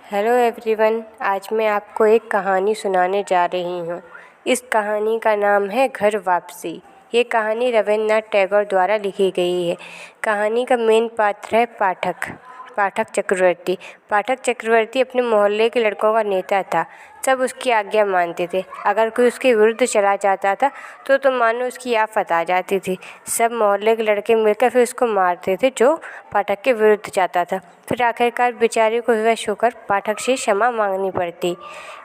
Hello everyone, आज मैं आपको एक कहानी सुनाने जा रही हूँ। इस कहानी का नाम है घर वापसी। ये कहानी रविन्द्रनाथ टैगोर द्वारा लिखी गई है। कहानी का मेन पात्र है पाठक चक्रवर्ती। पाठक चक्रवर्ती अपने मोहल्ले के लड़कों का नेता था। सब उसकी आज्ञा मानते थे। अगर कोई उसके विरुद्ध चला जाता था तो मानो उसकी आफत आ जाती थी। सब मोहल्ले के लड़के मिलकर फिर उसको मारते थे जो पाठक के विरुद्ध जाता था। फिर आखिरकार बेचारे को विवश होकर पाठक से क्षमा मांगनी पड़ती।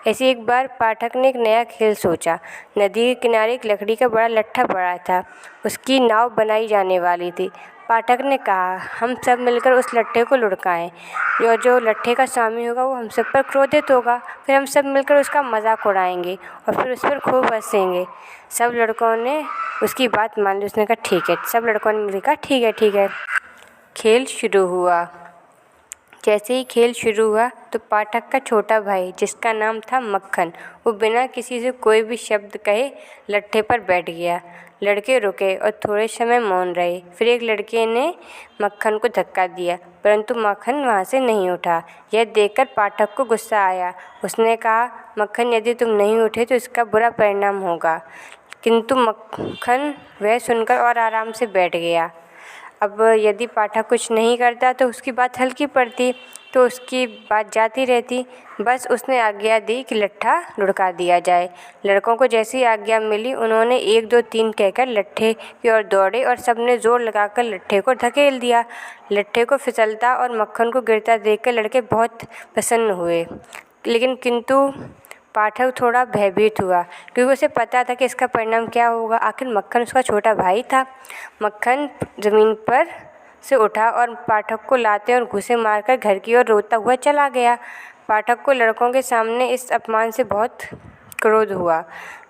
ऐसे एक बार पाठक ने एक नया खेल सोचा। नदी के किनारे एक लकड़ी का बड़ा लट्ठा पड़ा था। उसकी नाव बनाई जाने वाली थी। पाठक ने कहा, हम सब मिलकर उस लट्ठे को लुढ़काएं। जो लट्ठे का स्वामी होगा वो हम सब पर क्रोधित होगा। फिर हम सब मिलकर उसका मजाक उड़ाएंगे और फिर उस पर खूब हंसेंगे। सब लड़कों ने उसकी बात मान ली। उसने कहा ठीक है। सब लड़कों ने मिलकर कहा ठीक है। खेल शुरू हुआ। जैसे ही खेल शुरू हुआ तो पाठक का छोटा भाई, जिसका नाम था मक्खन, वो बिना किसी से कोई भी शब्द कहे लट्ठे पर बैठ गया। लड़के रुके और थोड़े समय मौन रहे। फिर एक लड़के ने मक्खन को धक्का दिया, परंतु मक्खन वहाँ से नहीं उठा। यह देखकर पाठक को गुस्सा आया। उसने कहा, मक्खन, यदि तुम नहीं उठे तो इसका बुरा परिणाम होगा। किंतु मक्खन वह सुनकर और आराम से बैठ गया। अब यदि पाठक कुछ नहीं करता तो उसकी बात हल्की पड़ती, तो उसकी बात जाती रहती। बस उसने आज्ञा दी कि लट्ठा लुढ़का दिया जाए। लड़कों को जैसी आज्ञा मिली, उन्होंने 1 2 3 कहकर लट्ठे की ओर दौड़े और सबने जोर लगाकर लट्ठे को धकेल दिया। लट्ठे को फिसलता और मक्खन को गिरता देखकर लड़के बहुत प्रसन्न हुए, लेकिन किंतु पाठक थोड़ा भयभीत हुआ, क्योंकि उसे पता था कि इसका परिणाम क्या होगा। आखिर मक्खन उसका छोटा भाई था। मक्खन ज़मीन पर से उठा और पाठक को लाते और घूंसे मारकर घर की ओर रोता हुआ चला गया। पाठक को लड़कों के सामने इस अपमान से बहुत क्रोध हुआ।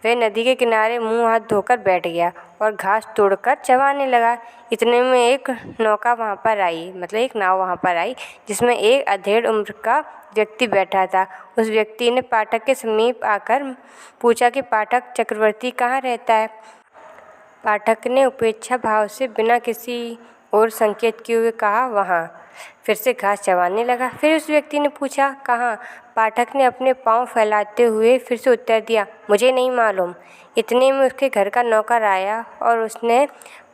वह नदी के किनारे मुंह हाथ धोकर बैठ गया और घास तोड़कर चबाने लगा। इतने में एक नौका वहाँ पर आई, मतलब एक नाव वहाँ पर आई, जिसमें एक अधेड़ उम्र का व्यक्ति बैठा था। उस व्यक्ति ने पाठक के समीप आकर पूछा कि पाठक चक्रवर्ती कहाँ रहता है। पाठक ने उपेक्षा भाव से बिना किसी और संकेत किए हुए कहा, वहाँ। फिर से घास चबाने लगा। फिर उस व्यक्ति ने पूछा, कहाँ। पाठक ने अपने पाँव फैलाते हुए फिर से उत्तर दिया, मुझे नहीं मालूम। इतने में उसके घर का नौकर आया और उसने,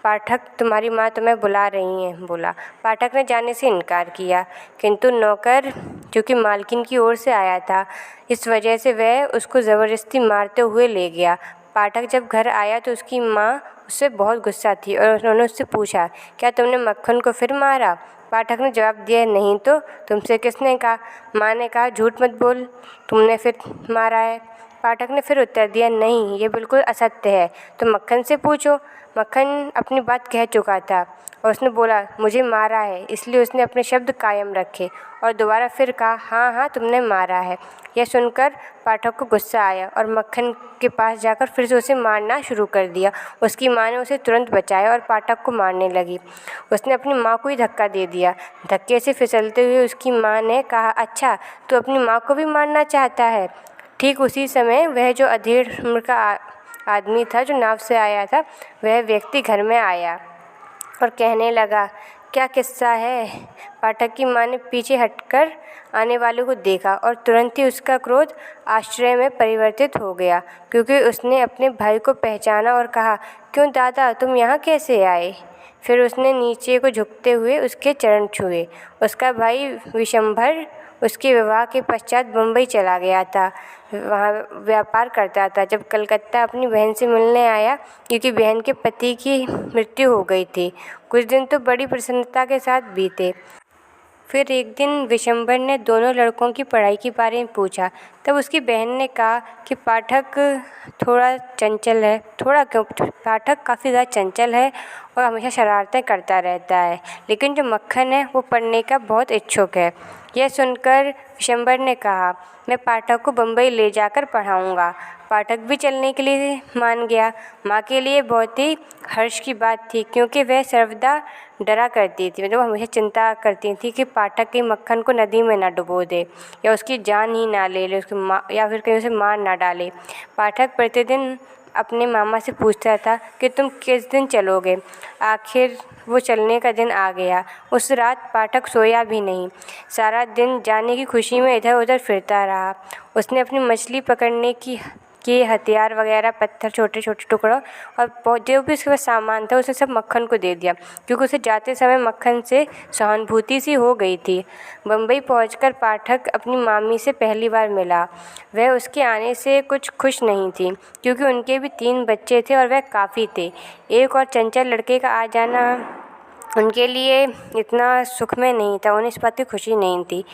पाठक, तुम्हारी माँ तुम्हें बुला रही है, बोला। पाठक ने जाने से इनकार किया, किंतु नौकर, जो कि मालकिन की ओर से आया था, इस वजह से वह उसको ज़बरदस्ती मारते हुए ले गया। पाठक जब घर आया तो उसकी माँ उससे बहुत गुस्सा थी और उन्होंने उससे पूछा, क्या तुमने मक्खन को फिर मारा। पाठक ने जवाब दिया, नहीं तो तुमसे किसने कहा। माँ ने कहा, झूठ मत बोल, तुमने फिर मारा है। पाठक ने फिर उत्तर दिया, नहीं, ये बिल्कुल असत्य है, तो मक्खन से पूछो। मक्खन अपनी बात कह चुका था और उसने बोला, मुझे मारा है, इसलिए उसने अपने शब्द कायम रखे और दोबारा फिर कहा, हाँ हाँ, तुमने मारा है। यह सुनकर पाठक को गुस्सा आया और मक्खन के पास जाकर फिर से उसे मारना शुरू कर दिया। उसकी माँ ने उसे तुरंत बचाया और पाठक को मारने लगी। उसने अपनी माँ को ही धक्का दे दिया। धक्के से फिसलते हुए उसकी माँ ने कहा, अच्छा, तो अपनी माँ को भी मारना चाहता है। ठीक उसी समय वह जो अधेड़ उम्र का आदमी था, जो नाव से आया था, वह व्यक्ति घर में आया और कहने लगा, क्या किस्सा है। पाठक की माँ ने पीछे हटकर आने वाले को देखा और तुरंत ही उसका क्रोध आश्चर्य में परिवर्तित हो गया, क्योंकि उसने अपने भाई को पहचाना और कहा, क्यों दादा, तुम यहाँ कैसे आए। फिर उसने नीचे को झुकते हुए उसके चरण छुए। उसका भाई विशंभर उसके विवाह के पश्चात बम्बई चला गया था, वहाँ व्यापार करता था। जब कलकत्ता अपनी बहन से मिलने आया, क्योंकि बहन के पति की मृत्यु हो गई थी। कुछ दिन तो बड़ी प्रसन्नता के साथ बीते। फिर एक दिन विशंभर ने दोनों लड़कों की पढ़ाई के बारे में पूछा। तब उसकी बहन ने कहा कि पाठक थोड़ा चंचल है। थोड़ा क्यों, पाठक काफ़ी ज़्यादा चंचल है और हमेशा शरारतें करता रहता है, लेकिन जो मक्खन है वो पढ़ने का बहुत इच्छुक है। यह सुनकर विशंभर ने कहा, मैं पाठक को बम्बई ले जाकर पढ़ाऊँगा। पाठक भी चलने के लिए मान गया। माँ के लिए बहुत ही हर्ष की बात थी, क्योंकि वह सर्वदा डरा करती थी, मतलब हमेशा चिंता करती थी कि पाठक के मक्खन को नदी में ना डुबो दे या उसकी जान ही ना ले ले, उसकी माँ, या फिर कहीं उसे मार ना डाले। पाठक प्रतिदिन अपने मामा से पूछता था कि तुम किस दिन चलोगे। आखिर वो चलने का दिन आ गया। उस रात पाठक सोया भी नहीं। सारा दिन जाने की खुशी में इधर उधर फिरता रहा। उसने अपनी मछली पकड़ने की हथियार वगैरह, पत्थर, छोटे छोटे टुकड़ों और जो भी उसके पास सामान था उसे सब मक्खन को दे दिया, क्योंकि उसे जाते समय मक्खन से सहानुभूति सी हो गई थी। बम्बई पहुंचकर पाठक अपनी मामी से पहली बार मिला। वह उसके आने से कुछ खुश नहीं थी, क्योंकि उनके भी 3 बच्चे थे और वह काफ़ी थे। एक और चंचल लड़के का आ जाना उनके लिए इतना सुखमय नहीं था। उन्हें इस बात की खुशी नहीं थी।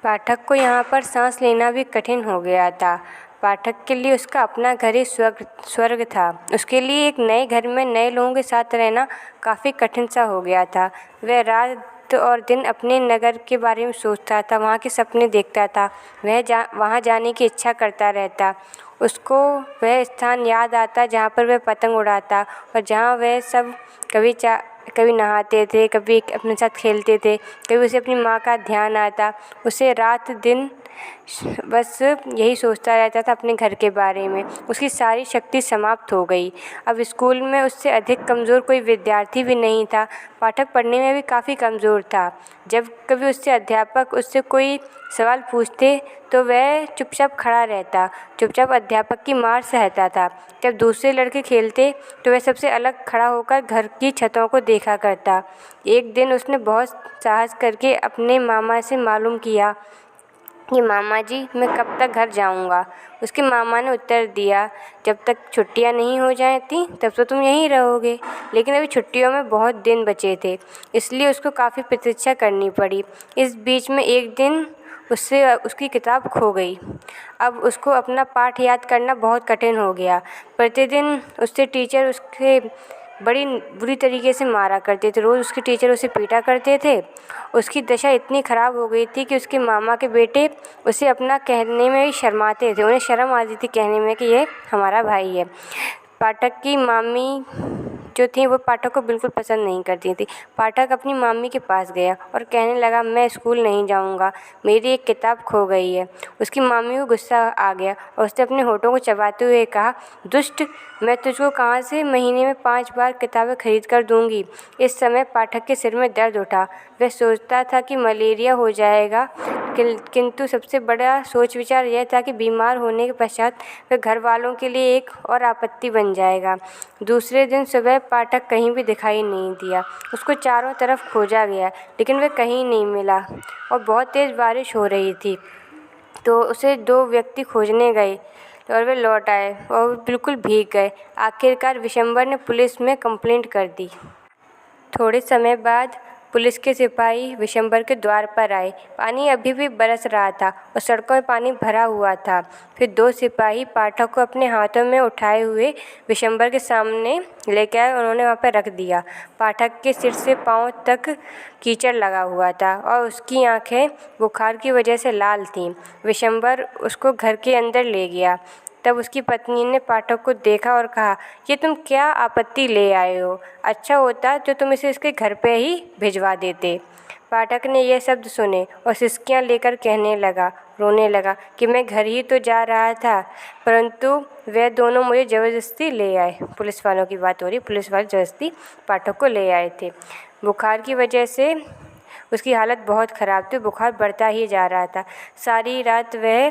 पाठक को यहाँ पर सांस लेना भी कठिन हो गया था। पाठक के लिए उसका अपना घर ही स्वर्ग था। उसके लिए एक नए घर में नए लोगों के साथ रहना काफ़ी कठिन सा हो गया था। वह रात और दिन अपने नगर के बारे में सोचता था, वहाँ के सपने देखता था। वहाँ जाने की इच्छा करता रहता। उसको वह स्थान याद आता जहाँ पर वह पतंग उड़ाता और जहाँ वह सब कभी नहाते थे, कभी अपने साथ खेलते थे, कभी उसे अपनी माँ का ध्यान आता। उसे रात दिन बस यही सोचता रहता था अपने घर के बारे में। उसकी सारी शक्ति समाप्त हो गई। अब स्कूल में उससे अधिक कमज़ोर कोई विद्यार्थी भी नहीं था। पाठक पढ़ने में भी काफ़ी कमज़ोर था। जब कभी उससे अध्यापक उससे कोई सवाल पूछते तो वह चुपचाप खड़ा रहता, चुपचाप अध्यापक की मार सहता था। जब दूसरे लड़के खेलते तो वह सबसे अलग खड़ा होकर घर की छतों को देखा करता। एक दिन उसने बहुत साहस करके अपने मामा से मालूम किया कि मामा जी, मैं कब तक घर जाऊंगा। उसके मामा ने उत्तर दिया, जब तक छुट्टियां नहीं हो जाती तब तो तुम यहीं रहोगे। लेकिन अभी छुट्टियों में बहुत दिन बचे थे, इसलिए उसको काफ़ी प्रतीक्षा करनी पड़ी। इस बीच में एक दिन उससे उसकी किताब खो गई। अब उसको अपना पाठ याद करना बहुत कठिन हो गया। प्रतिदिन उससे टीचर उसके बड़ी बुरी तरीके से मारा करते थे। रोज़ उसके टीचर उसे पीटा करते थे। उसकी दशा इतनी ख़राब हो गई थी कि उसके मामा के बेटे उसे अपना कहने में भी शर्माते थे। उन्हें शर्म आती थी कहने में कि ये हमारा भाई है। पाठक की मामी जो थी वो पाठक को बिल्कुल पसंद नहीं करती थी। पाठक अपनी मामी के पास गया और कहने लगा, मैं स्कूल नहीं जाऊंगा, मेरी एक किताब खो गई है। उसकी मामी को गुस्सा आ गया और उसने अपने होठों को चबाते हुए कहा, दुष्ट, मैं तुझको कहाँ से महीने में 5 बार किताबें खरीद कर दूंगी। इस समय पाठक के सिर में दर्द उठा। वह सोचता था कि मलेरिया हो जाएगा, किंतु सबसे बड़ा सोच विचार यह था कि बीमार होने के पश्चात वह घर वालों के लिए एक और आपत्ति बन जाएगा। दूसरे दिन सुबह पाठक कहीं भी दिखाई नहीं दिया। उसको चारों तरफ खोजा गया, लेकिन वह कहीं नहीं मिला और बहुत तेज़ बारिश हो रही थी। तो उसे 2 व्यक्ति खोजने गए और वे लौट आए और बिल्कुल भीग गए। आखिरकार विशंबर ने पुलिस में कंप्लेंट कर दी। थोड़े समय बाद पुलिस के सिपाही विशंबर के द्वार पर आए। पानी अभी भी बरस रहा था और सड़कों में पानी भरा हुआ था। फिर 2 सिपाही पाठक को अपने हाथों में उठाए हुए विशंबर के सामने लेकर आए। उन्होंने वहाँ पर रख दिया। पाठक के सिर से पांव तक कीचड़ लगा हुआ था और उसकी आंखें बुखार की वजह से लाल थीं। विशंबर उसको घर के अंदर ले गया। तब उसकी पत्नी ने पाठक को देखा और कहा, ये तुम क्या आपत्ति ले आए हो? अच्छा होता जो तुम इसे इसके घर पे ही भिजवा देते। पाठक ने यह शब्द सुने और सिसकियां लेकर रोने लगा कि मैं घर ही तो जा रहा था, परंतु वे दोनों मुझे ज़बरदस्ती ले आए। पुलिस वालों की बात हो रही, पुलिस वाले ज़बरदस्ती पाठक को ले आए थे। बुखार की वजह से उसकी हालत बहुत ख़राब थी। बुखार बढ़ता ही जा रहा था। सारी रात वह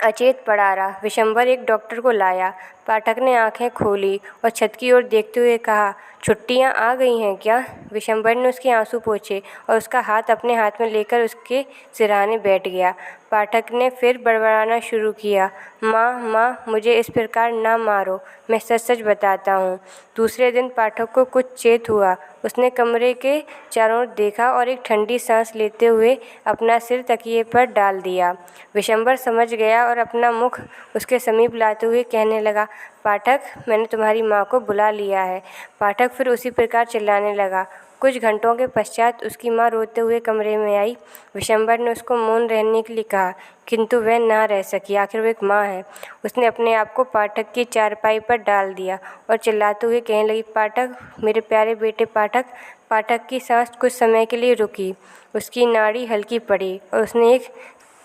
अचेत पड़ा रहा। विशंबर एक डॉक्टर को लाया। पाठक ने आंखें खोली और छत की ओर देखते हुए कहा, छुट्टियां आ गई हैं क्या? विशंबर ने उसके आंसू पोंछे और उसका हाथ अपने हाथ में लेकर उसके सिरहाने बैठ गया। पाठक ने फिर बड़बड़ाना शुरू किया, माँ माँ, मुझे इस प्रकार ना मारो, मैं सच सच बताता हूँ। दूसरे दिन पाठक को कुछ चेत हुआ। उसने कमरे के चारों ओर देखा और एक ठंडी सांस लेते हुए अपना सिर तकिए पर डाल दिया। विशंबर समझ गया और अपना मुख उसके समीप लाते हुए कहने लगा, पाठक, मैंने तुम्हारी माँ को बुला लिया है। पाठक फिर उसी प्रकार चिल्लाने लगा। कुछ घंटों के पश्चात उसकी माँ रोते हुए कमरे में आई। विशंबर ने उसको मौन रहने के लिए कहा, किंतु वह ना रह सकी। आखिर वो एक माँ है। उसने अपने आप को पाठक की चारपाई पर डाल दिया और चिल्लाते हुए कहने लगी, पाठक, मेरे प्यारे बेटे पाठक। पाठक की सांस कुछ समय के लिए रुकी। उसकी नाड़ी हल्की पड़ी और उसने एक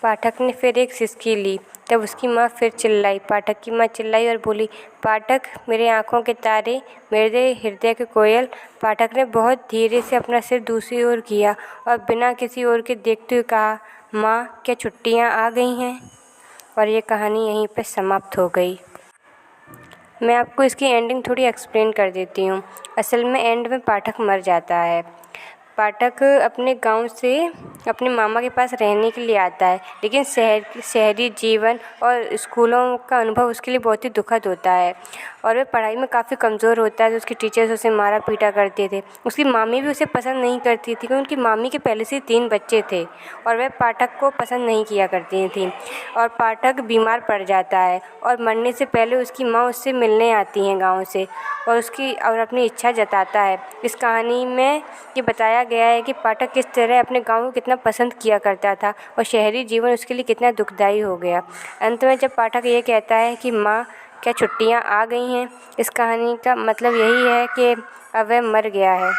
पाठक ने फिर एक सिसकी ली। तब उसकी माँ फिर चिल्लाई। पाठक की माँ चिल्लाई और बोली, पाठक, मेरे आँखों के तारे, मेरे हृदय के कोयल। पाठक ने बहुत धीरे से अपना सिर दूसरी ओर किया और बिना किसी ओर के देखते हुए कहा, माँ, क्या छुट्टियाँ आ गई हैं? और ये कहानी यहीं पर समाप्त हो गई। मैं आपको इसकी एंडिंग थोड़ी एक्सप्लेन कर देती हूँ। असल में एंड में पाठक मर जाता है। पाठक अपने गांव से अपने मामा के पास रहने के लिए आता है, लेकिन शहरी जीवन और स्कूलों का अनुभव उसके लिए बहुत ही दुखद होता है और वह पढ़ाई में काफ़ी कमज़ोर होता है। तो उसके टीचर्स उसे मारा पीटा करते थे। उसकी मामी भी उसे पसंद नहीं करती थी, क्योंकि उनकी मामी के पहले से 3 बच्चे थे और वह पाठक को पसंद नहीं किया करती थी। और पाठक बीमार पड़ जाता है और मरने से पहले उसकी माँ उससे मिलने आती हैं गाँव से और अपनी इच्छा जताता है। इस कहानी में ये बताया गया है कि पाठक किस तरह अपने गाँव को कितना पसंद किया करता था और शहरी जीवन उसके लिए कितना दुखदाई हो गया। अंत में जब पाठक ये कहता है कि माँ, क्या छुट्टियाँ आ गई हैं, इस कहानी का मतलब यही है कि अब वह मर गया है।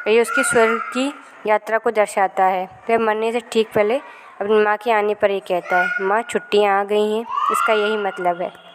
ये उसकी स्वर्ग की यात्रा को दर्शाता है। वह मरने से ठीक पहले अपनी माँ के आने पर ये कहता है, माँ, छुट्टियाँ आ गई हैं। इसका यही मतलब है।